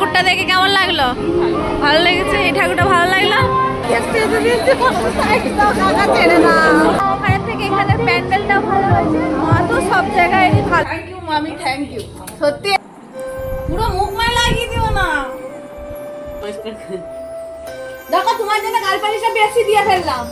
ঠাকুরটা দেখে কেমন লাগলো? ভালো লেগেছে? এই ঠাকুরটা ভালো লাগলো? ওখানে থেকে এখানে প্যান্ডেলটা ভালো হয়েছে, মা তো সব জায়গায় ভালো। থ্যাংক ইউ মামি, থ্যাংক ইউ। সত্যি পুরো মুখ মায় লাগিয়ে দিও না। দেখো তোমার জন্য গাল পালিশটা বেশি দিয়ে ফেললাম।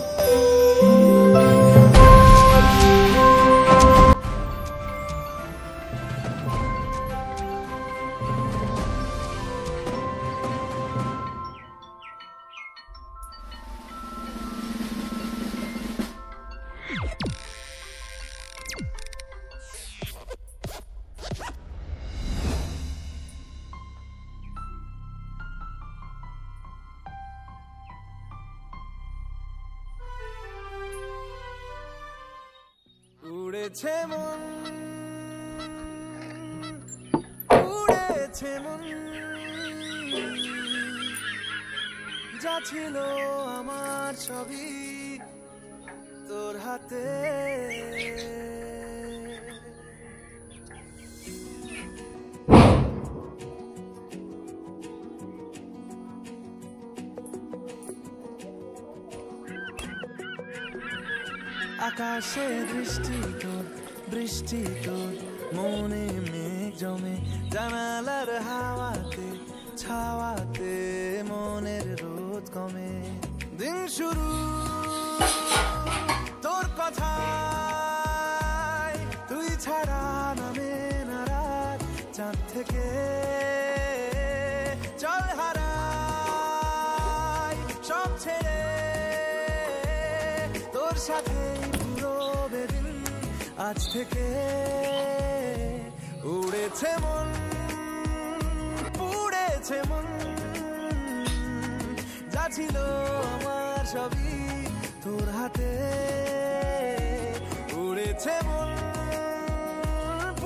উড়েছে মন, উড়েছে মন, যা ছিল আমার সবই তোর হাতে। আকাশে দৃষ্টি তোর, বৃষ্টি তোর, মনে মেঘ জমে, জানালার হাওয়াতে ছাওয়াতে মনের রোদ কমে। দিন শুরু তোর কথায়, তুই ছাড়া নামে না রাত, চাঁদ থেকে চল হারাই সব ছেড়ে তোর সাথে পুরো বেদিন। আজ থেকে উড়েছে মন, উড়েছে মন, যা ছিল আমার সবই তোর হাতে। উড়েছে মন,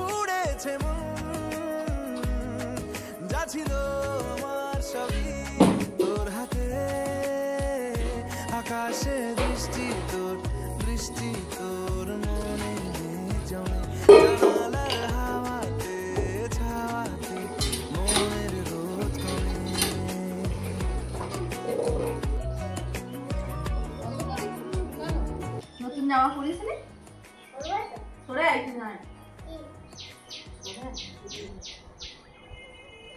উড়েছে মন, যা ছিল আমার সবই তোর হাতে। আকাশে দৃষ্টি তোর, বৃষ্টি তোর, মনে জমে, জানালার হাওয়াতে ছাওয়াতে মনের রোদ কমে। নতুন জামা পরেছিলি? সরে আইছি না,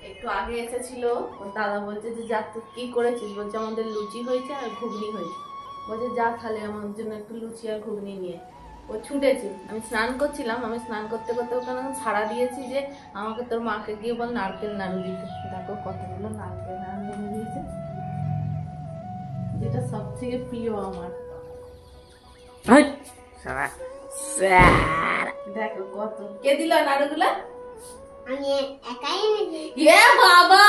একটু আগে এসেছিল ওর দাদা, বলছে যে যা তুই কি করেছিস? বলছে আমাদের লুচি হয়েছে আর ঘুগনি হয়েছে। বলছে যা তাহলে আমার জন্য একটু লুচি আর ঘুগনি নিয়ে। ও ছুটেছে, আমি স্নান করছিলাম, আমি স্নান করতে করতে ওখানে ছাড়া দিয়েছি যে আমাকে তোর মাকে গিয়ে বল নারকেল নাড়ু দিতে। দেখো কতগুলো নারকেল নাড়ু এনে দিয়েছে, যেটা সব থেকে প্রিয় আমার। দেখো কত কে দিল নাড়ুগুলা? আমি একাই এনেছি। এ বাবা,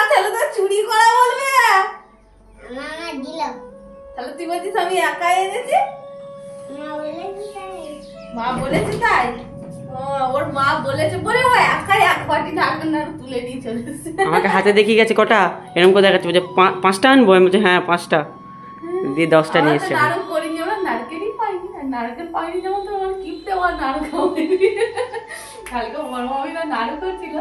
তাহলে তো চুরি করা বলবে। মা দিলাম। তাহলে তুই বলছিস আমি একাই এনেছি? মা বলেছে তাই? ওর মা বলেছে বলে ও একাই এক বাটি নারকেল নাড়ু তুলে নিয়ে চলে এসেছে। আমাকে হাতে দেখিয়ে গেছে কটা, এরকম করে দেখাচ্ছে, বলছে 5টা আনবো। আমি বলছি হ্যাঁ 5টা, দিয়ে 10টা নিয়ে এসছে। নাড়ু করিনি, আমরা নারকেলই পাইনি, নারকেল পাইনি যেমন তো আমার কিপটে আমার নাড়ু খাওয়াই। কালকে বড় মামিরা নাড়ু করছিল,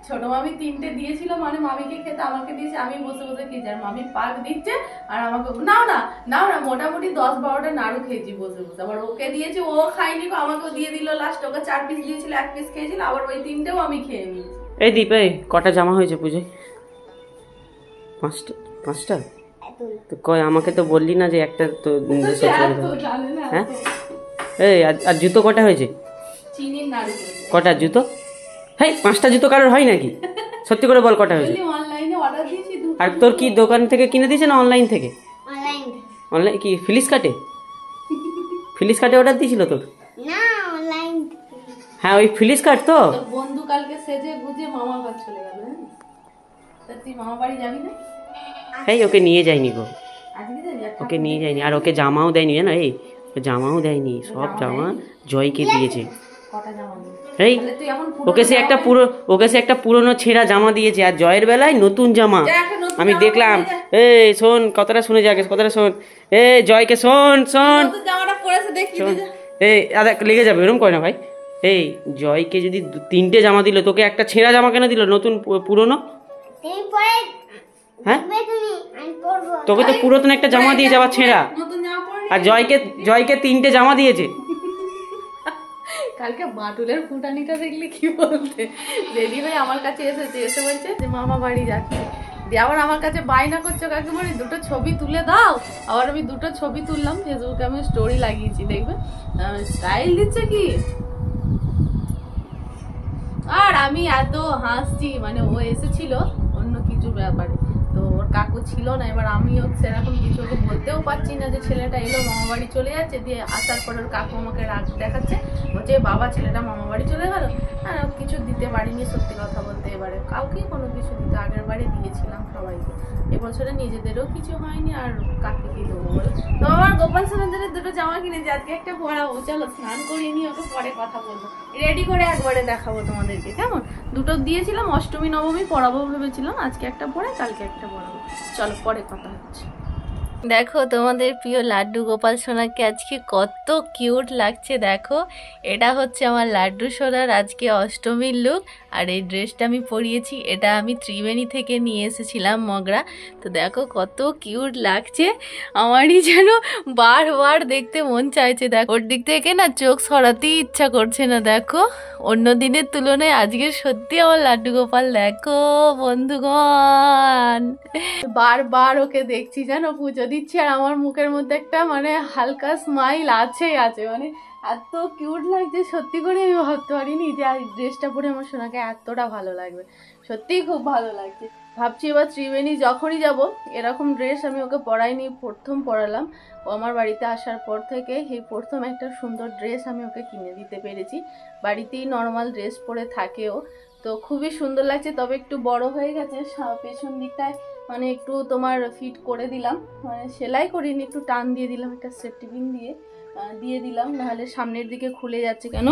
ছোট মামি 3টে দিয়েছিল, মানে মামিকে খেতে আমাকে দিয়েছে, আমি বসে বসে খেয়েছি। আর মামি পাক দিচ্ছে আর আমাকে নাও না নাও না, মোটামুটি 10-12টা নাড়ু খেয়েছি বসে বসে। আবার ওকে দিয়েছি, ও খাইনি, আমাকেও দিয়ে দিল লাস্ট। ওকে 4 পিস দিয়েছিল, 1 পিস খেয়েছিল, আবার ওই 3টেও আমি খেয়ে নিয়েছি। এই দীপ, এই কটা জামা হয়েছে পুজোয়? 5টা? তো কই আমাকে তো বললি না যে একটা তো হ্যাঁ। এই আর জুতো কটা হয়েছে? চিনির নাড়ু কটা জুতো? হ্যাঁ 5টা জুতো কারোর হয় নাকি? সত্যি করে বল কটা হয়েছে? অনলাইনে অর্ডার দিয়েছি। আর তোর কি দোকান থেকে কিনে দিয়েছে না অনলাইন থেকে? অনলাইন। অনলাইন কি ফ্লিপকার্টে? ফ্লিপকার্টে অর্ডার দিয়েছিল তোর? না অনলাইন। হ্যাঁ ওই ফ্লিপকার্ট তো। তোর বন্ধু কালকে সেজে গুজে মামা বাড়ি চলে গেল। তা তুই মামা বাড়ি যাবি না? এই ওকে নিয়ে যায়নি গো, আজকে যাবি? ওকে নিয়ে যায়নি। আর ওকে জামাও দেয়নি জানো, এই জামাও দেয়নি, সব জামা জয়কে দিয়েছে। কটা জামা দিবি? এই ওকে সে একটা পুরনো ছেঁড়া জামা দিয়েছে, আর জয়ের বেলায় নতুন জামা। আমি দেখলাম, এই শোন কথাটা শুনে যাকে, কথাটা শোন। এই জয়কে শোন শোন, এই আদা লেগে যাবে, এরকম করে না ভাই। এই জয়কে যদি 3টে জামা দিল, তোকে একটা ছেঁড়া জামা কেন দিল? নতুন পুরনো তুমি পরে হ্যাঁ দেখবে তুমি, আমি পরবো। তোকে তো পুরাতন একটা জামা দিয়ে যাওয়া ছেঁড়া, নতুন জামা পরে আর জয়কে 3টে জামা দিয়েছে। কালকে বাটুলের ফুটানিটা দেখলে কি বলতে, রেডি হয়ে আমার কাছে এসে বলছে যে মামা বাড়ি যাচ্ছে, দিয়ে আবার আমার কাছে বায়না করছো কাকে বলি দুটো ছবি তুলে দাও। আবার আমি দুটো ছবি তুললাম, ফেসবুকে আমি স্টোরি লাগিয়েছি, দেখবে স্টাইল দিচ্ছে কি। আর আমি এত হাসছি, মানে ও এসেছিল অন্য কিছু ব্যাপারে, তো ওর কাকু ছিল না, এবার আমিও সেরকম কিছু ওকে বলতেও পারছি না যে ছেলেটা এলো মামা বাড়ি চলে যাচ্ছে। দিয়ে আসার পর ওর কাকু আমাকে রাগ দেখাচ্ছে, বলছে বাবা ছেলেটা মামা বাড়ি চলে গেল। আর কিছু দিতে পারিনি সত্যি কথা বলতে, এবারে কাউকে কোনো কিছু দিতে, আগের বারে দিয়েছিলাম সবাইকে, এবছরে নিজেদেরও কিছু হয়নি, আর কাকে কি দেবো বলো। তো আমার গোপাল সোনার জন্য দুটো জামা কিনেছি, আজকে একটা পরাবো, চলো স্নান করিয়ে নিয়ে ওকে পরে কথা বলবো, রেডি করে একবারে দেখাবো তোমাদেরকে কেমন। দুটো দিয়েছিলাম অষ্টমী নবমী পরাবো ভেবেছিলাম, আজকে একটা পরে কালকে একটা পরাবো, চলো পরে কথা হচ্ছে। দেখো তোমাদের প্রিয় লাড্ডু গোপাল সোনাকে আজকে কত কিউট লাগছে। দেখো এটা হচ্ছে আমার লাড্ডু সোনার আজকে অষ্টমীর লুক, আর এই ড্রেসটা আমি পরিয়েছি, এটা আমি ত্রিবেণী থেকে নিয়ে এসেছিলাম মগরা। তো দেখো কত কিউট লাগছে, আমারই যেন বারবার দেখতে মন চাইছে। দেখো ওর দিক থেকে না চোখ সরাতেই ইচ্ছা করছে না। দেখো অন্য দিনের তুলনায় আজকে সত্যি আমার লাড্ডু গোপাল দেখো বন্ধুগণ, বারবার ওকে দেখছি জানো পুজো দিচ্ছি, আর আমার মুখের মধ্যে একটা মানে হালকা স্মাইল আছে, মানে এত কিউট লাগছে। সত্যি করে আমি ভাবতে পারিনি যে আর ড্রেসটা পরে আমার সোনাকে এতটা ভালো লাগবে, সত্যিই খুব ভালো লাগছে। ভাবছি এবার ত্রিবেণী যখনই যাব এরকম ড্রেস আমি ওকে পরাইনি, প্রথম পরালাম। ও আমার বাড়িতে আসার পর থেকে এই প্রথম একটা সুন্দর ড্রেস আমি ওকে কিনে দিতে পেরেছি। বাড়িতেই নর্মাল ড্রেস পরে থাকেও, তো খুবই সুন্দর লাগছে। তবে একটু বড় হয়ে গেছে, পেছন দিকটায় মানে একটু তোমার ফিট করে দিলাম, মানে সেলাই করিনি, একটু টান দিয়ে দিলাম, একটা সেফটি পিন দিয়ে দিলাম, নাহলে সামনের দিকে খুলে যাচ্ছে। কেন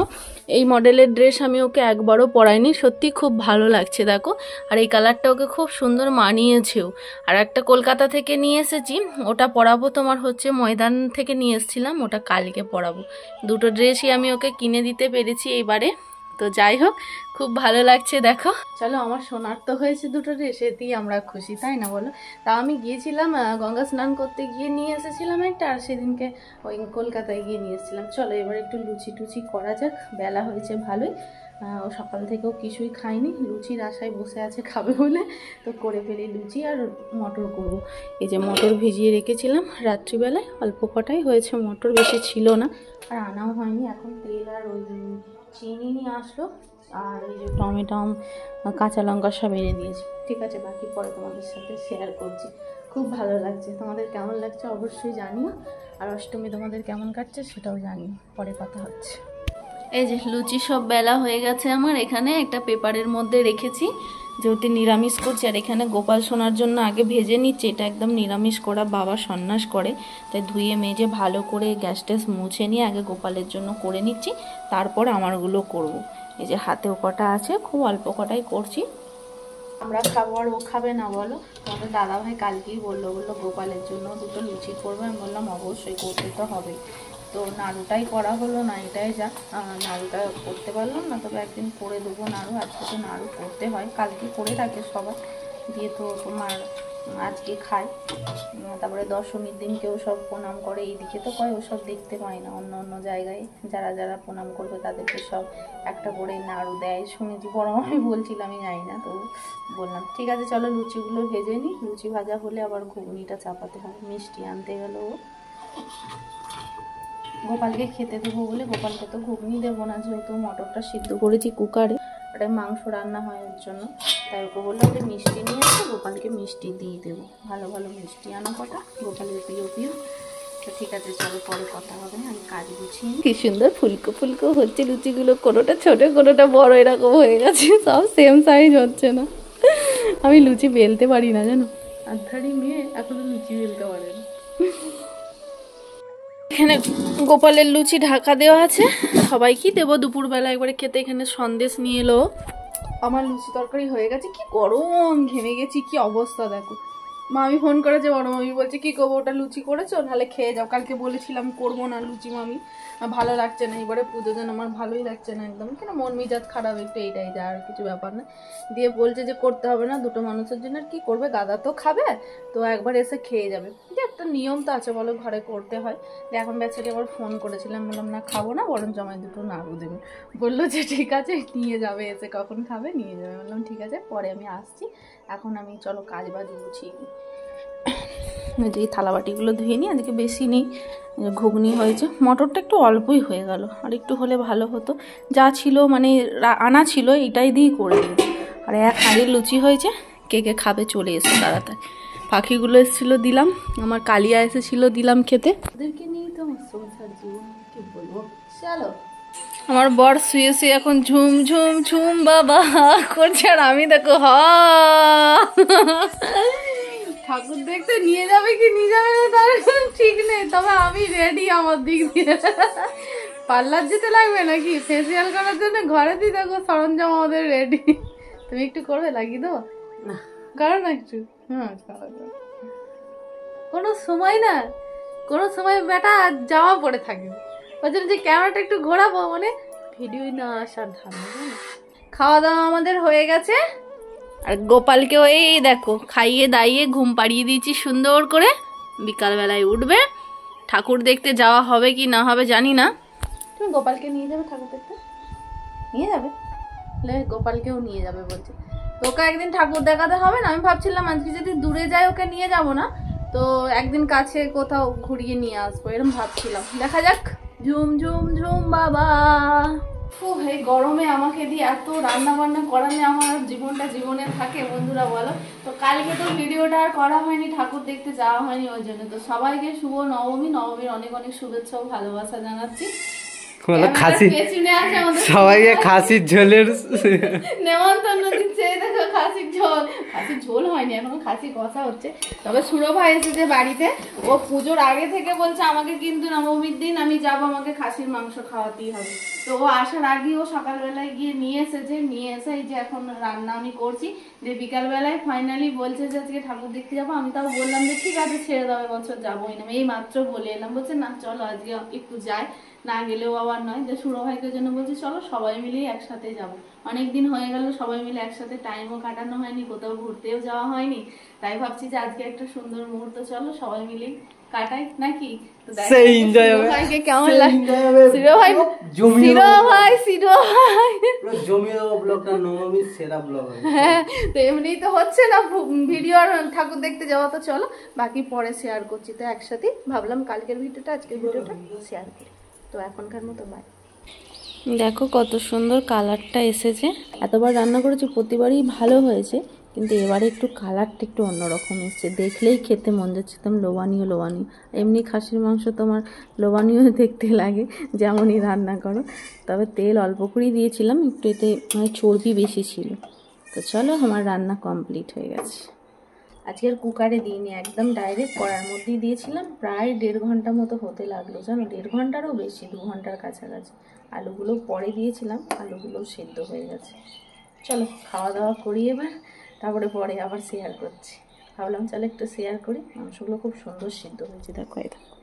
এই মডেলের ড্রেস আমি ওকে একবারও পরাইনি, সত্যি খুব ভালো লাগছে দেখো। আর এই কালারটা ওকে খুব সুন্দর মানিয়েছেও। আর একটা কলকাতা থেকে নিয়ে এসেছি, ওটা পরাবো তোমার হচ্ছে ময়দান থেকে নিয়ে এসেছিলাম, ওটা কালকে পরাবো। দুটো ড্রেসই আমি ওকে কিনে দিতে পেরেছি এইবারে। তো যাই হোক খুব ভালো লাগছে দেখো। চলো আমার সোনার তো হয়েছে দুটো ড্রেস, এতেই আমরা খুশি, তাই না বলো। তা আমি গিয়েছিলাম গঙ্গা স্নান করতে গিয়ে নিয়ে এসেছিলাম একটা, আর সেদিনকে ওই কলকাতায় গিয়ে নিয়ে এসেছিলাম। চলো এবার একটু লুচি টুচি করা যাক, বেলা হয়েছে ভালোই। ও সকাল থেকেও কিছুই খায়নি, লুচির আশায় বসে আছে খাবে বলে, তো করে ফেলি লুচি আর মটর করবো। এই যে মটর ভিজিয়ে রেখেছিলাম রাত্রিবেলায়, অল্প কটাই হয়েছে মটর, বেশি ছিল না, আর আনাও হয়নি। এখন তেল আর ওই চিনি নিয়ে আসলো, আর এই যে টমেটো কাঁচা লঙ্কা সব এনে দিয়েছি। ঠিক আছে, বাকি পরে তোমাদের সাথে শেয়ার করছি। খুব ভালো লাগছে, তোমাদের কেমন লাগছে অবশ্যই জানিও, আর অষ্টমী তোমাদের কেমন কাটছে সেটাও জানিও, পরে কথা হচ্ছে। এই যে লুচি সব বেলা হয়ে গেছে আমার, এখানে একটা পেপারের মধ্যে রেখেছি, যেহেতু নিরামিষ করছি। আর এখানে গোপাল সোনার জন্য আগে ভেজে নিচ্ছি, এটা একদম নিরামিষ করা, বাবা সন্ন্যাস করে, তাই ধুয়ে মেজে ভালো করে গ্যাস ট্যাস মুছে নিয়ে আগে গোপালের জন্য করে নিচ্ছি, তারপর আমারগুলো করব। এই যে হাতেও কটা আছে, খুব অল্প কটাই করছি, আমরা খাবো আর ও খাবে না বলো। তোমাদের দাদাভাই কালকেই বললো গোপালের জন্য দুটো লুচি করবে, আমি বললাম অবশ্যই করতে তো হবে। তো নাড়ুটাই করা হলো না, এটাই যা, নাড়ুটা করতে পারলাম না, তবে একদিন করে দেবো নাড়ু। আজকে তো নাড়ু করতে হয়, কালকে করে রাখে সবাই, দিয়ে তো তোমার আজকে খায়, তারপরে দশমীর দিন কেউ সব প্রণাম করে, এইদিকে তো কয় ওসব দেখতে পাই না, অন্য অন্য জায়গায় যারা যারা প্রণাম করবে তাদেরকে সব একটা করে নাড়ু দেয় শুনেছি, বড় আমি বলছিলাম আমি জানি না, তো বললাম ঠিক আছে চলো লুচিগুলো ভেজে নিই, লুচি ভাজা হলে আবার ঘুগনিটা চাপাতে হবে। মিষ্টি আনতে গেল গোপালকে খেতে দেবো বলে, গোপালকে তো ঘুগনি দেবো না, যেহেতু মটরটা সিদ্ধ করেছি কুকারে, ওটা মাংস রান্না হয় ওর জন্য, তাই ওকে বললাম যে মিষ্টি নিয়ে আসো, গোপালকে মিষ্টি দিয়ে দেবো, ভালো ভালো মিষ্টি আনো কটা, গোপালের প্রিয় প্রিয়। তো ঠিক আছে চলো পরে কথা হবে, আমি কাজ গুছিয়ে। কি সুন্দর ফুলকো ফুলকো হচ্ছে লুচিগুলো, কোনোটা ছোট কোনোটা বড় এরকম হয়ে গেছে, সব সেম সাইজ হচ্ছে না। আমি লুচি বেলতে পারি না জানো, আধারি মেয়ে এখনো লুচি বেলতে পারে না। এখানে গোপালের লুচি ঢাকা দেওয়া আছে, সবাইকে দেবো দুপুরবেলা একবারে খেতে। এখানে সন্দেশ নিয়ে এলো, আমার লুচি তরকারি হয়ে গেছে, কি গরম, ঘেমে গেছি, কি অবস্থা দেখো। মামি ফোন করেছে, বড় মামি বলছে কি করবো, ওটা লুচি করেছো নাহলে খেয়ে যাও, কালকে বলেছিলাম করবো না লুচি মামি, ভালো লাগছে না, এবারে পুজো যেন আমার ভালোই লাগছে না একদম, কেন মন মেজাজ খারাপ একটু, এইটাই যা, আর কিছু ব্যাপার না। দিয়ে বলছে যে করতে হবে না, দুটো মানুষের জন্য আর কি করবে, দাদা তো খাবে, তো একবার এসে খেয়ে যাবে, যে একটা নিয়ম তো আছে বলো, ঘরে করতে হয়। দিয়ে এখন বেচারি আবার ফোন করেছিলাম, বললাম না খাবো না, বরং জমায় দুটো নাড়ু দেবে, বললো যে ঠিক আছে নিয়ে যাবে, এসে কখন খাবে নিয়ে যাবে, বললাম ঠিক আছে পরে আমি আসছি, এখন আমি চলো কাজ বাজ গুছিয়ে নিই। যে থালা বাটিগুলো ধুয়ে নিই, আজকে বেশি নেই, ঘুগনি হয়েছে, মটরটা একটু অল্পই হয়ে গেল, আর একটু হলে ভালো হতো, যা ছিল মানে আনা ছিল এটাই দিয়েই করে দিয়েছি। আর এক হাঁড়ির লুচি হয়েছে, কে কে খাবে চলে এসে তাড়াতাড়ি, পাখিগুলো এসেছিলো দিলাম, আমার কালিয়া এসেছিলো দিলাম খেতে, ওদেরকে নিয়েই তো আমার সংসার জীবন, কি বলবো। চলো আমার বর শুয়ে শুয়ে এখন ঝুম ঝুম ঝুম বাবা করছে, আর আমি দেখো ঠাকুর দেখতে নিয়ে যাবে কি নিয়ে যাবে না তার ঠিক নেই, তবে আমি রেডি আমার দিক দিয়ে। পার্লার যেতে লাগবে নাকি ফেসিয়াল করার জন্য, ঘরে দিয়ে দেখো সরঞ্জাম আমাদের রেডি। তুমি একটু করবে, লাগিয়ে দেবো না, করো না একটু, হ্যাঁ কোনো সময় না, কোনো সময় বেটা জামা পরে থাকে, ওই জন্য যে ক্যামেরাটা একটু ঘোরাবো, মানে ভিডিও না আসার ধারণা। খাওয়া দাওয়া আমাদের হয়ে গেছে, আর গোপালকেও এই দেখো খাইয়ে দাইয়ে ঘুম পাড়িয়ে দিয়েছি সুন্দর করে, বিকালবেলায় উঠবে, ঠাকুর দেখতে যাওয়া হবে কি না হবে জানি না। তুমি গোপালকে নিয়ে যাবে ঠাকুর দেখতে, নিয়ে যাবে, গোপালকেও নিয়ে যাবে বলছে, তোকে একদিন ঠাকুর দেখাতে হবে না, আমি ভাবছিলাম আজকে যদি দূরে যাই ওকে নিয়ে যাব না, তো একদিন কাছে কোথাও ঘুরিয়ে নিয়ে আসবো, এরকম ভাবছিলাম, দেখা যাক। ঝুম ঝুম ঝুম বাবা, এই গরমে আমাকে দিয়ে এত রান্না বান্না করালে আমার জীবনটা জীবনে থাকে বন্ধুরা বলো। তো কালকে তো ভিডিওটা আর করা হয়নি, ঠাকুর দেখতে যাওয়া হয়নি ওই জন্য। তো সবাইকে শুভ নবমী, নবমীর অনেক অনেক শুভেচ্ছা ও ভালোবাসা জানাচ্ছি। সবাইকে খাসির ঝোলের নেমন্তন্ন দিচ্ছে, দেখো খাসির ঝোল, খাসির ঝোল হয়নি এখনো, খাসি কষা হচ্ছে। তবে সুরো ভাই এসেছে বাড়িতে, ও পুজোর আগে থেকে বলছে আমাকে কিন্তু নবমীর দিন আমি যাবো, আমাকে খাসির মাংস খাওয়াতেই হবে। তো ও আসার আগেই ও সকালবেলায় গিয়ে নিয়ে এসেছে, নিয়ে এসে এই যে এখন রান্না আমি করছি, যে বিকালবেলায় ফাইনালি বলছে যে আজকে ঠাকুর দেখতে যাবো। আমি তাও বললাম যে ঠিক আছে ছেড়ে দাও, বছর যাবোই না, এই মাত্র বলে এলাম, বলছে না চলো আজকে একটু যাই, না গেলেও আবার নয়। যে সুরো ভাইকে জন্য বলছি চলো সবাই মিলেই একসাথে যাবো, অনেকদিন হয়ে গেল সবাই মিলে একসাথে টাইমও কাটানো হয়নি, কোথাও ঘুরতেও যাওয়া হয়নি, তাই ভাবছি যে আজকে একটা সুন্দর মুহূর্ত চলো সবাই মিলেই কাটাই নাকি। কেমন লাগছে সুরো ভাই, সুরো ভাই, সুরো ভাই হ্যাঁ, তো এমনি তো হচ্ছে না ভিডিও আর ঠাকুর দেখতে যাওয়া, তো চলো বাকি পরে শেয়ার করছি। তো একসাথে ভাবলাম কালকের ভিডিওটা আজকের ভিডিওটা শেয়ার করি। তো এখনকার মতো বাই। দেখো কত সুন্দর কালারটা এসেছে, এতবার রান্না করেছি প্রতিবারই ভালো হয়েছে, কিন্তু এবারে একটু কালারটা একটু অন্যরকম এসছে, দেখলেই খেতে মন যাচ্ছে, একদম লোভনীয় লোভনীয়। এমনি খাসির মাংস তোমার লোভনীয় দেখতে লাগে যেমনই রান্না করো, তবে তেল অল্প করেই দিয়েছিলাম, একটু এতে মানে চর্বি বেশি ছিল। তো চলো আমার রান্না কমপ্লিট হয়ে গেছে। আজকে আর কুকারে দিইনি, একদম ডাইরেক্ট কড়ার মধ্যেই দিয়েছিলাম, প্রায় 1.5 ঘন্টা মতো হতে লাগলো জানো, 1.5 ঘন্টারও বেশি, 2 ঘন্টার কাছাকাছি। আলুগুলো পরে দিয়েছিলাম, আলুগুলো সেদ্ধ হয়ে গেছে। চলো খাওয়া দাওয়া করি এবার, তারপরে পরে আবার শেয়ার করছি। ভাবলাম চলো একটু শেয়ার করি, মাংসগুলো খুব সুন্দর সিদ্ধ হয়েছে, দেখো এই দেখো,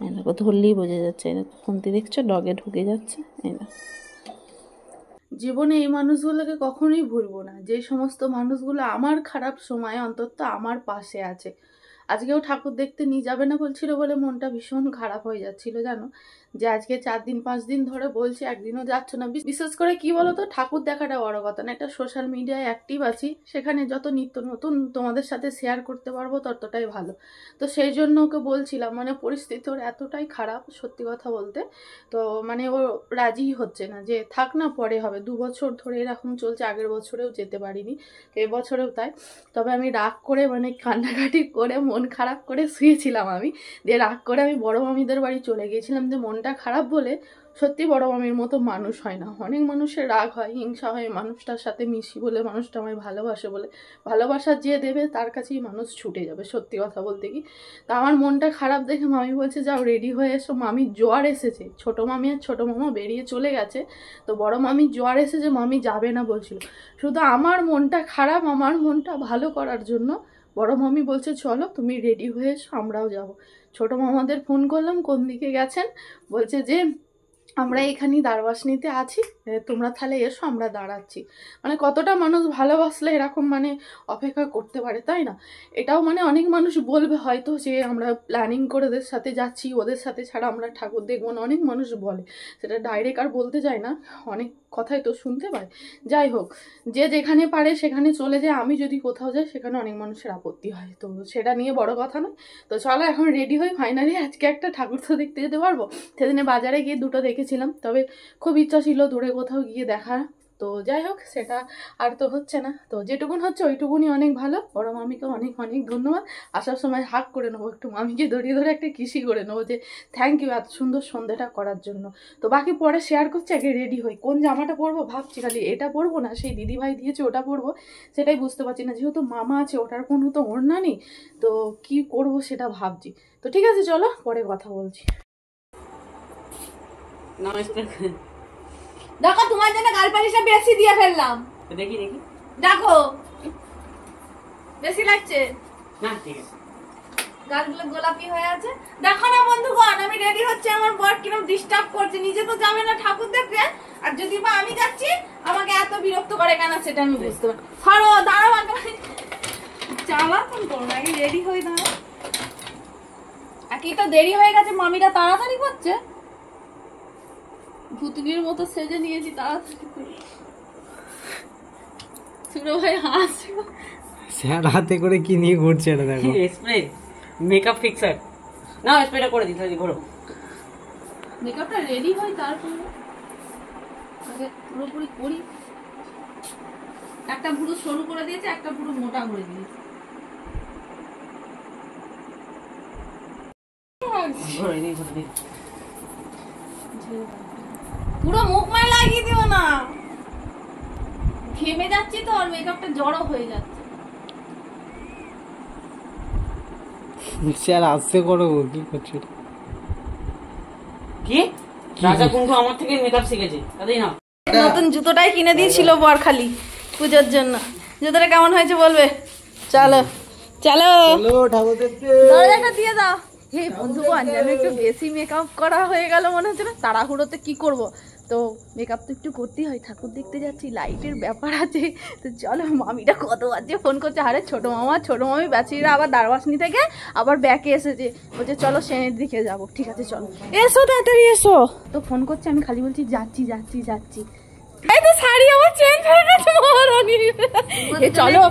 এই দেখো ধরলেই বোঝা যাচ্ছে, এই দেখো কমতি দেখছো, ডগে ঢুকে যাচ্ছে, এই দেখো। জীবনে এই মানুষগুলোকে কখনোই ভুলবো না, যে সমস্ত মানুষগুলো আমার খারাপ সময় অন্তত আমার পাশে আছে। আজকেও ঠাকুর দেখতে নিয়ে যাবে না বলছিল বলে মনটা ভীষণ খারাপ হয়ে যাচ্ছিল জানো, যে আজকে 4 দিন 5 দিন ধরে বলছি একদিনও যাচ্ছ না। বিশেষ করে কি বলতো, ঠাকুর দেখাটা বড় কথা না, একটা সোশ্যাল মিডিয়ায় অ্যাক্টিভ আছি, সেখানে যত নিত্য নতুন তোমাদের সাথে শেয়ার করতে পারবো ততটাই ভালো। তো সেই জন্য ওকে বলছিলাম, মানে পরিস্থিতি ওর এতটাই খারাপ সত্যি কথা বলতে, তো মানে ও রাজি হচ্ছে না যে থাক না পরে হবে। 2 বছর ধরে এরকম চলছে, আগের বছরেও যেতে পারিনি, এবছরেও তাই। তবে আমি রাগ করে মানে কান্নাকাটি করে মন খারাপ করে শুয়েছিলাম, আমি দিয়ে রাগ করে আমি বড় মামিদের বাড়ি চলে গিয়েছিলাম, যে মনটা খারাপ বলে সত্যি বড় মামির মতো মানুষ হয় না। অনেক মানুষের রাগ হয়, হিংসা হয়, মানুষটার সাথে মিশি বলে, মানুষটা আমায় ভালোবাসে বলে, ভালোবাসা যে দেবে তার কাছেই মানুষ ছুটে যাবে, সত্যি কথা বলতে কি। তা আমার মনটা খারাপ দেখে মামি বলছে যাও রেডি হয়ে এসো, মামির জোয়ার এসেছে, ছোট মামি আর ছোট মামা বেরিয়ে চলে গেছে, তো বড় মামির জোয়ার এসেছে, মামি যাবে না বলছিল। শুধু আমার মনটা খারাপ, আমার মনটা ভালো করার জন্য বড় মামি বলছে চলো তুমি রেডি হয়ে এসো, আমরাও যাব। ছোট মামাদের ফোন করলাম কোন দিকে গেছেন, বলছে যে আমরা এখানেই দারবাসনিতে আছি, তোমরা তাহলে এসো, আমরা দাঁড়াচ্ছি। মানে কতটা মানুষ ভালোবাসলে এরকম মানে অপেক্ষা করতে পারে, তাই না? এটাও মানে অনেক মানুষ বলবে হয়তো যে আমরা প্ল্যানিং করে ওদের সাথে যাচ্ছি, ওদের সাথে ছাড়া আমরা ঠাকুর দেখবো না, অনেক মানুষ বলে। সেটা ডাইরেক্ট আর বলতে যায় না, অনেক কথাই তো শুনতে পায়। যাই হোক, যে যেখানে পারে সেখানে চলে যায়। আমি যদি কোথাও যাই সেখানে অনেক মানুষের আপত্তি হয়, তো সেটা নিয়ে বড় কথা নয়। তো চলো এখন রেডি হই, ফাইনালি আজকে একটা ঠাকুর তো দেখতে যেতে পারবো। সেদিনে বাজারে গিয়ে দুটো দেখেছিলাম, তবে খুব ইচ্ছা ছিল দূরে কোথাও গিয়ে দেখা। তো যাই হোক, সেটা আর তো হচ্ছে না। তো যেটুকুন হচ্ছে ওইটুকুনি অনেক ভালো। বড় মামিকে অনেক অনেক ধন্যবাদ। আসার সময় হাক করে নেবো, একটু মামিকে ধরিয়ে ধরে একটা কিসি করে নেবো যে থ্যাংক ইউ এত সুন্দর সন্ধ্যাটা করার জন্য। তো বাকি পরে শেয়ার করছি, আগে রেডি হই। কোন জামাটা পরবো ভাবছি, খালি এটা পরবো না সেই দিদিভাই দিয়েছে ওটা পরবো, সেটাই বুঝতে পারছি না। যেহেতু মামা আছে, ওটার কোনো তো ওড়না নেই, তো কি করবো সেটা ভাবছি। তো ঠিক আছে চলো পরে কথা বলছি। দেখো তোমার জন্য গাল পালিশটা বেশি দিয়ে ফেললাম, দেখি দেখি, দেখো বেশি লাগছে না ঠিক আছে, গালগুলো গোলাপি হয়ে আছে। দেখো না বন্ধুগণ, আমি রেডি হচ্ছে, আমার বর কিরকম ডিস্টার্ব করছে। নিজে তো যাবে না ঠাকুর দেখতে, আর যদি বা আমি যাচ্ছি আমাকে এত বিরক্ত করে কেন সেটা আমি বুঝতে পারি। ছাড়ো, দাঁড়াও, চালাতন করো না, আগে রেডি হয়ে দাঁড়াও। একই তো দেরি হয়ে গেছে, মামিরা তাড়াতাড়ি করছে, ভুতুনির মতো সেজে নিয়েছি তাড়াতাড়ি করে। সুরো ভাই হাসছে, স্যার হাতে করে কি নিয়ে ঘুরছে এটা দেখো। স্প্রে মেকআপ ফিক্সার না, স্প্রেটা করে দিতে হবে। ঘোরো, মেকআপটা রেডি হয় তারপরে আগে পুরোপুরি করি। একটা পুরো সরু করে দিয়েছে, একটা পুরো মোটা করে দিয়েছে। ঘোরো এই ঘোরো দিই, পুরো মুখ মায় লাগিয়ে দিও না, ঘেমে যাচ্ছি তো, আর মেকআপটা জড়ো হয়ে যাচ্ছে। স্যার আসতে করো, কি করছো? কি রাজা কুন্ডু আমার থেকে মেকআপ শিখেছে, তাই না? নতুন জুতোটাই কিনে দিয়েছিল বর খালি পূজার জন্য। জুতোটা কেমন হয়েছে বলবে? চলো চলো ঠাকুর দেখতে। দরজাটা দিয়ে দাও। হে বন্ধুগণ, যেন একটু বেশি মেকআপ করা হয়ে গেল মনে হচ্ছে না। তাড়াহুড়োতে কি করব, তো মেকআপ তো একটু করতেই হয়, ঠাকুর দেখতে যাচ্ছি, লাইটের ব্যাপার আছে। তো চলো, মামিটা কত আজকে ফোন করছে, আরে ছোটো মামি ব্যাচিরা আবার দারবাসনি থেকে আবার ব্যাকে এসেছে, বলছে চলো সেনের দিকে যাবো। ঠিক আছে চলো, এসো তাড়াতাড়ি এসো। তো ফোন করছে, আমি খালি বলছি যাচ্ছি যাচ্ছি যাচ্ছি। এই তো শাড়ি আমার চেঞ্জ হয়ে গেছে মহারানী। চলো,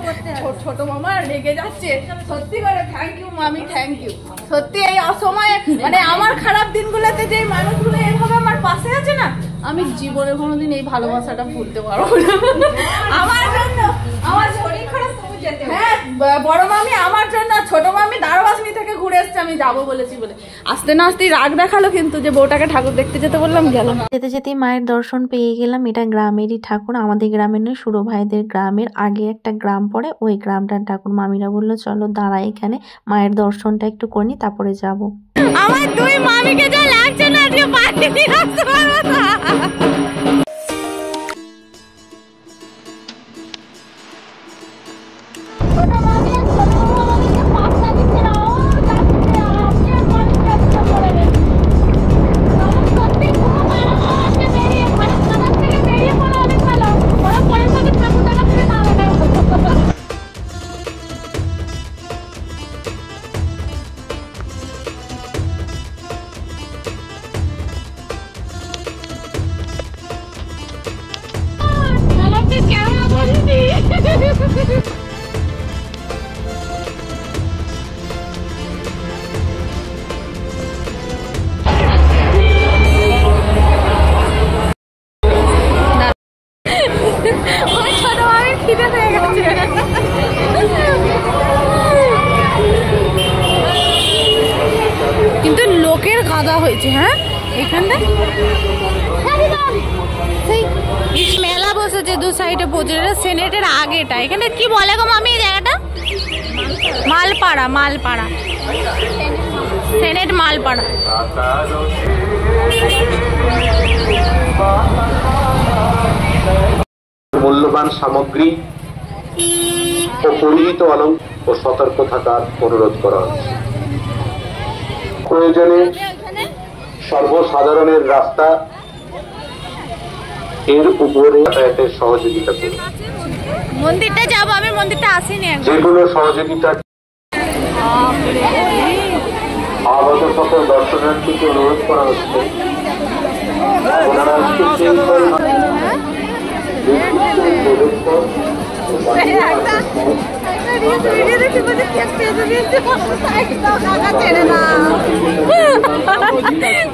ছোট মামা রেগে যাচ্ছে সত্যি করে। থ্যাংক ইউ মামি, থ্যাংক ইউ। সত্যি এই অসময়ে মানে আমার খারাপ দিনগুলোতে যে মানুষগুলো এইভাবে আমার পাশে আছে না, আমি জীবনে কোনোদিন এই ভালোবাসাটা ভুলতে পারবো না। আমার জন্য আমার শরীর খারাপ, হ্যাঁ বড় মামি আমার জন্য, ছোট মামি দারবাসনি থেকে ঘুরে এসছে, আমি যাবো বলেছি বলে আস্তে না আস্তে রাগ দেখালো, কিন্তু যে বউটাকে ঠাকুর দেখতে যেতে বললাম গেলাম। যেতে যেতেই মায়ের দর্শন পেয়ে গেলাম। এটা গ্রামেরই ঠাকুর, আমাদের গ্রামের নয়, সুরো ভাইদের গ্রামের আগে একটা গ্রাম পড়ে, ওই গ্রামটার ঠাকুর। মামিরা বললো চলো দাঁড়াই এখানে, মায়ের দর্শনটা একটু করে নি তারপরে যাবো। আমার দুই মামিকে যা লাগছে না আজকে পাঠিয়ে দিয়ে আসতে পারবো না। কিন্তু লোকের কাদা হয়েছে, হ্যাঁ এখানটা মেলা বসেছে দু সাইডে প্রচুর। সেনেটের আগেটা এখানে কি বলে গো মামি এই জায়গাটা? মালপাড়া, মালপাড়া, সেনেট মালপাড়া। মূল্যবান সামগ্রী ও পরিহিত অলঙ্কার ও সতর্ক থাকার অনুরোধ করা হচ্ছে। প্রয়োজনে সর্বসাধারণের রাস্তা এর উপরে যাতায়াতের সহযোগিতা করুন। মন্দিরটা যাবো, আমি মন্দিরটা আসিনি। যেগুলো সহযোগিতা আগত সকল দর্শনার্থীকে অনুরোধ করা হচ্ছে ওনারা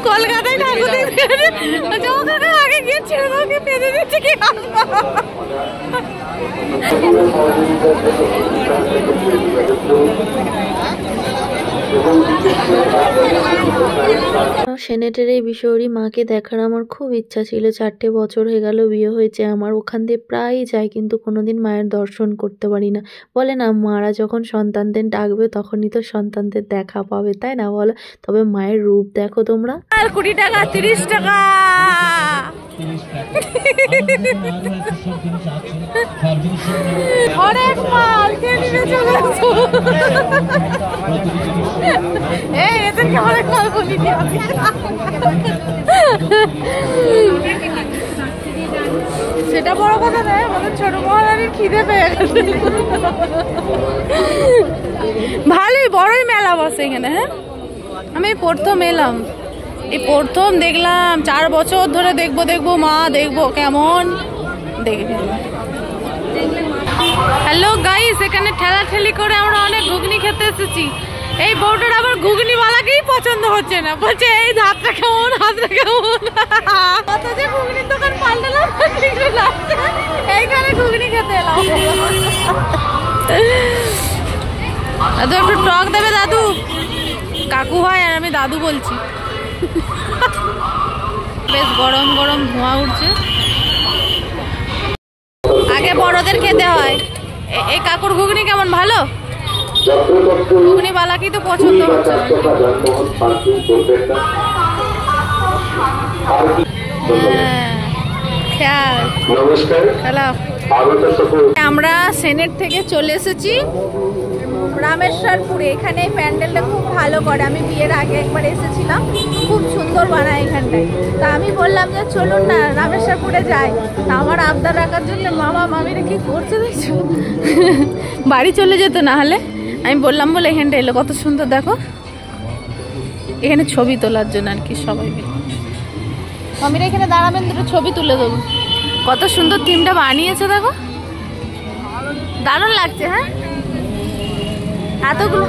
কলকাতায় ঠাকুর দেখতে আগে গিয়ে ছেড়ে দাও, পেঁধে দিচ্ছে কি সেনেটের এই বিষয়রই মাকে দেখার আমার খুব ইচ্ছা ছিল। 4টে বছর হয়ে গেল বিয়ে হয়েছে আমার, ওখান দিয়ে প্রায়ই যাই কিন্তু কোনোদিন মায়ের দর্শন করতে পারি না। বলে না মারা যখন সন্তানদের ডাকবে তখনই তো সন্তানদের দেখা পাবে, তাই না বলো? তবে মায়ের রূপ দেখো তোমরা। 20 টাকা 30 টাকা অনেক মাল কে নিয়ে চলে আসো। এই এদেরকে অনেক মাল বলি সেটা বড় কথা নয়, আমাদের ছোট মহারানীর খিদে পেয়ে গেছে। ভালোই বড়ই মেলা বসে এখানে। হ্যাঁ আমি প্রথম এলাম, এই প্রথম দেখলাম। 4 বছর ধরে দেখবো মা, দেখবো কেমন দেখবে। হ্যালো গাইস, এখানে ঠেলাঠেলি করে আমরা অনেক ঘুগনি খেতে এসেছি। এই বউটার আবার ঘুগনিওয়ালাকেই পছন্দ হচ্ছে না, বলছে এই হাতটা কেমন, হাতটা কেমন। কত যে ঘুগনির দোকান পাল্টালাম, এইখানে ঘুগনি খেতে এলাম। দাদু একটু টক দেবে দাদু। কাকু হয় আর আমি দাদু বলছি। বেশ গরম গরম ধোঁয়া উঠছে। আগে বড়দের খেতে হয়। এই কাকুর ঘুগনি কেমন, ভালো? ঘুগনি বালা কি তো পছন্দ হচ্ছে না। আমরা সেনেট থেকে চলে এসেছি রামেশ্বরপুরে। এখানে প্যান্ডেলটা খুব ভালো করে, আমি বিয়ের আগে একবার এসেছিলাম, খুব সুন্দর বানায় এখানটায়। তা আমি বললাম যে চলুন না রামেশ্বরপুরে যাই। তা আমার আবদার রাখার জন্য মামা মামিরা কি করছে দেখছো, বাড়ি চলে যেত না হলে। আমি বললাম বলে এখানটা এলো, কত সুন্দর দেখো। এখানে ছবি তোলার জন্য আর কি সবাই মিলে। মামিরা এখানে দাঁড়াবেন, দুটো ছবি তুলে দেবো। কত সুন্দর থিমটা বানিয়েছে দেখো, দারুণ লাগছে। হ্যাঁ এতগুলো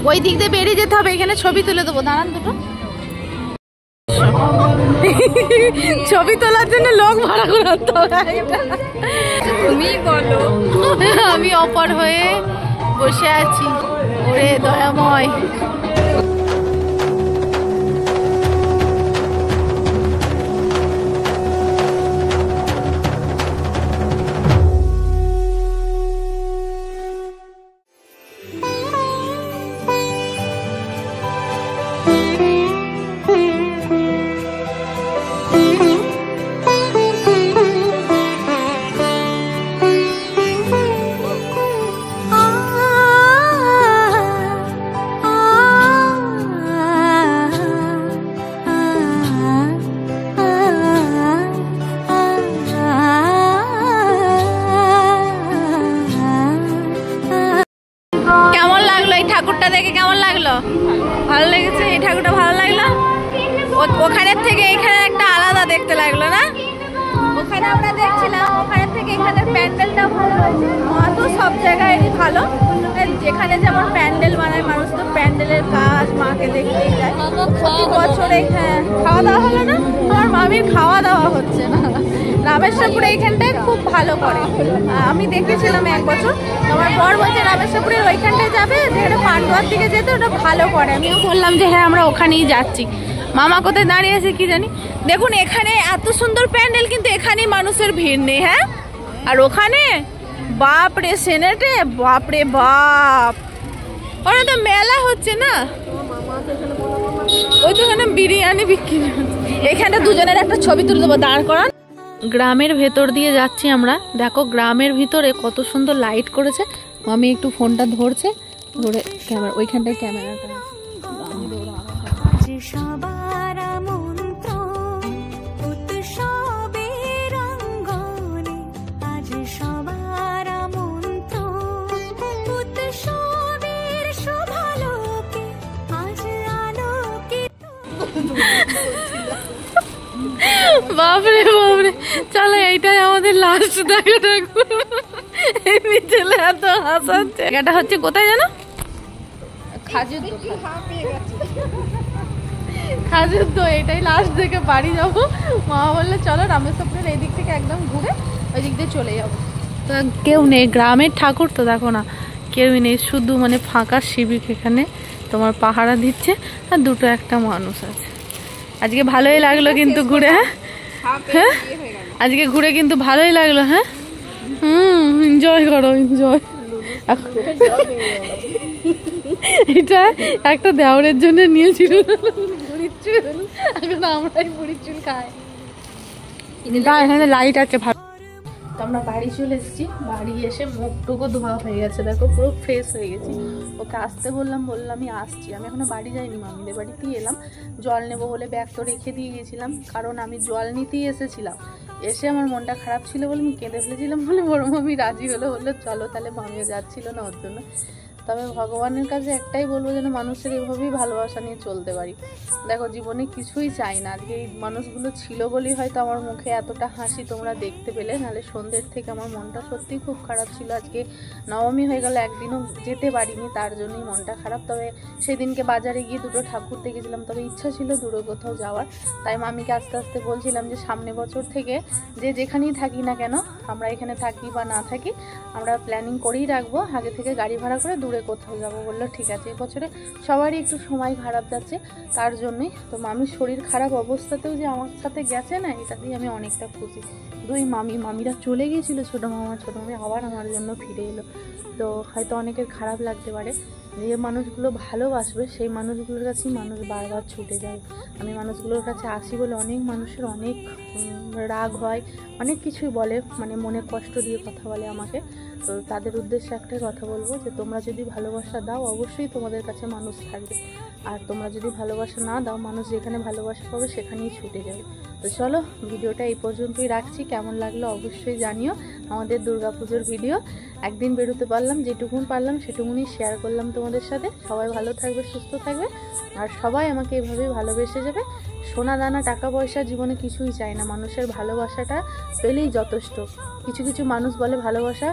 ওই দিক দিয়ে বেরিয়ে যেতে হবে, এখানে ছবি তুলে দেবো। দাঁড়ান দুটো ছবি তোলার জন্য লোক ভাড়া করতে হবে। তুমি বলো, আমি অপর হয়ে বসে আছি। ওরে দয়াময়। ঠাকুরটা দেখে কেমন লাগলো? ভালো লেগেছে? এই ঠাকুরটা ভালো লাগলো? ওখানের থেকে এখানে একটা আলাদা দেখতে লাগলো না? ওখানে আমরা দেখছিলাম, ওখানের থেকে এখানের প্যান্ডেলটা ভালো হয়েছে। মা তো সব জায়গায় ভালো, যেখানে যেমন প্যান্ডেল বানায় মানুষ তো প্যান্ডেলের কাজ মাকে দেখতেই যায়। প্রতি বছরে খাওয়া দাওয়া হলো না? আমার মামির খাওয়া দাওয়া হচ্ছে না। রামেশ্বরপুরে এইখানটায় খুব ভালো করে, আমি দেখেছিলাম এক বছর। আমার বর বলছে রামেশ্বরপুরের ওইখানটায় যাবে, যেখানে পান্ডুয়ার দিকে যেতে ওটা ভালো করে। আমিও বললাম যে হ্যাঁ আমরা ওখানেই যাচ্ছি। মামা কোথায় দাঁড়িয়ে আছে কি জানি। দেখুন এখানে এত সুন্দর প্যান্ডেল, কিন্তু এখানেই মানুষের ভিড় নেই। হ্যাঁ আর ওখানে বাপরে সেনেটে, বাপরে বাপ, ওরা তো মেলা হচ্ছে না। ওই তো এখানে বিরিয়ানি বিক্রি হচ্ছে। এখানে দুজনের একটা ছবি তুলে দেবো, দাঁড় করান। গ্রামের ভেতর দিয়ে যাচ্ছি আমরা। দেখো গ্রামের ভিতরে কত সুন্দর লাইট করেছে, মামি একটু ফোনটা ধরছে, ধরে ক্যামেরা ওইখানটায় ক্যামেরাটা সবার মন্ত্র উৎসবের অঙ্গনে, আজ সবার মন্ত্র উৎসবের শোভালোকে, আজ আলোকিত। বাপরে বাপরে, চলো এইটাই আমাদের লাস্ট দেখা থাকবো। এই ছেলে এত হাসাচ্ছে। এটা হচ্ছে কোথায় জানো? খাজুর তো এটাই লাস্ট থেকে বাড়ি যাবো। মা বললে চলো রামেশ্বরের এই দিক থেকে একদম ঘুরে ওই দিক দিয়ে চলে যাবো। তো কেউ নেই, গ্রামের ঠাকুর তো দেখো না, কেউই নেই, শুধু মানে ফাঁকা শিবিক এখানে তোমার পাহারা দিচ্ছে, আর দুটো একটা মানুষ আছে। আজকে ভালোই লাগলো কিন্তু ঘুরে। হ্যাঁ আজকে ঘুরে কিন্তু ভালোই লাগলো। হ্যাঁ এনজয় করো, এনজয়। এটা একটা দেওরের জন্য নিয়েছিল বুড়ির চুল, এখন আমরাই বুড়ির চুল খাই। এখানে লাইট আছে ভালো। তো আমরা বাড়ি চলে এসেছি, বাড়ি এসে মুখটুকু ধোয়া হয়ে গেছে, দেখো পুরো ফ্রেশ হয়ে গেছি। ওকে আসতে বললাম আমি আসছি। আমি এখনো বাড়ি যাইনি, মামিদের বাড়িতেই এলাম। জল নেবো বলে ব্যাগ তো রেখে দিয়ে গেছিলাম, কারণ আমি জল নিতেই এসেছিলাম। এসে আমার মনটা খারাপ ছিল বলে আমি কেঁদে ফেলেছিলাম, বলে বড় মামি রাজি হলো, বললো চলো তাহলে। মামিও যাচ্ছিল না ওর জন্য। তবে ভগবানের কাছে একটাই বলবো, যেন মানুষের এভাবেই ভালোবাসা নিয়ে চলতে পারি। দেখো জীবনে কিছুই চাই না, আজকে এই মানুষগুলো ছিল বলেই হয়তো আমার মুখে এতটা হাসি তোমরা দেখতে পেলে, নাহলে সন্ধ্যের থেকে আমার মনটা সত্যিই খুব খারাপ ছিল। আজকে নবমী হয়ে গেল, একদিনও যেতে পারিনি, তার জন্যই মনটা খারাপ। তবে সেদিনকে বাজারে গিয়ে দুটো ঠাকুর দেখেছিলাম, তবে ইচ্ছা ছিল দূরে কোথাও যাওয়ার। তাই মামিকে আস্তে আস্তে বলছিলাম যে সামনে বছর থেকে যে যেখানেই থাকি না কেন, আমরা এখানে থাকি বা না থাকি, আমরা প্ল্যানিং করেই রাখবো আগে থেকে গাড়ি ভাড়া করে দূরে কোথাও যাবো। বললো ঠিক আছে। এবছরে সবারই একটু সময় খারাপ যাচ্ছে, তার জন্যই। তো মামির শরীর খারাপ অবস্থাতেও যে আমার সাথে গেছে না, এটাতেই আমি অনেকটা খুশি। দুই মামিরা চলে গিয়েছিল, ছোটো মামি আবার আমার জন্য ফিরে এলো। তো হয়তো অনেকের খারাপ লাগতে পারে, যে মানুষগুলো ভালোবাসবে সেই মানুষগুলোর কাছেই মানুষ বারবার ছুটে যায়। আমি মানুষগুলোর কাছে আসি বলে অনেক মানুষের অনেক রাগ হয়, অনেক কিছুই বলে, মানে মনে কষ্ট দিয়ে কথা বলে আমাকে। তো তাদের উদ্দেশ্যে একটাই কথা বলবো, যে তোমরা যদি ভালোবাসা দাও অবশ্যই তোমাদের কাছে মানুষ থাকবে, আর তোমরা যদি ভালোবাসা না দাও, মানুষ যেখানে ভালোবাসা পাবে সেখানেই ছুটে যাবে। তো চলো ভিডিওটা এই পর্যন্তই রাখছি। কেমন লাগলো অবশ্যই জানিও। আমাদের দুর্গাপুজোর ভিডিও একদিন বেরোতে পারলাম, যেটুকুন পারলাম সেটুকুনই শেয়ার করলাম তোমাদের সাথে। সবাই ভালো থাকবে, সুস্থ থাকবে, আর সবাই আমাকে এভাবেই ভালোবেসে যাবে। সোনা দানা টাকা পয়সা জীবনে কিছুই চাই না, মানুষের ভালোবাসাটা পেলেই যথেষ্ট। কিছু মানুষ বলে ভালোবাসা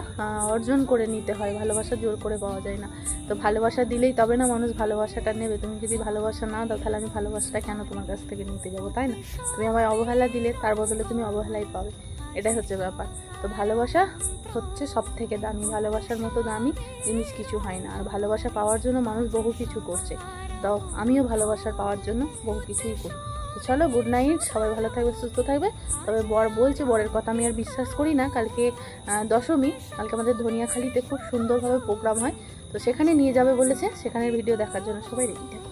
অর্জন করে নিতে হয়, ভালোবাসা জোর করে পাওয়া যায় না। তো ভালোবাসা দিলেই তবে না মানুষ ভালোবাসাটা নেবে। তুমি যদি ভালোবাসা না দাও, তাহলে আমি ভালোবাসাটা কেন তোমার কাছ থেকে নিতে যাবো, তাই না? তুমি আমায় অবহেলা দিলে, তার বদলে তুমি অবহেলাই পাবে, এটাই হচ্ছে ব্যাপার। তো ভালোবাসা হচ্ছে সব থেকে দামি, ভালোবাসার মতো দামি জিনিস কিছু হয় না। আর ভালোবাসা পাওয়ার জন্য মানুষ বহু কিছু করছে, তো আমিও ভালোবাসা পাওয়ার জন্য বহু কিছুই করি। তো চলো, গুড নাইট, সবাই ভালো থাকবে, সুস্থ থাকবে। তবে বর বলছে, বরের কথা আমি আর বিশ্বাস করি না। কালকে দশমী, কালকে আমাদের ধনিয়াখালীতে খুব সুন্দরভাবে প্রোগ্রাম হয়, তো সেখানে নিয়ে যাবে বলেছে। সেখানের ভিডিও দেখার জন্য সবাই রেডি থাকবে।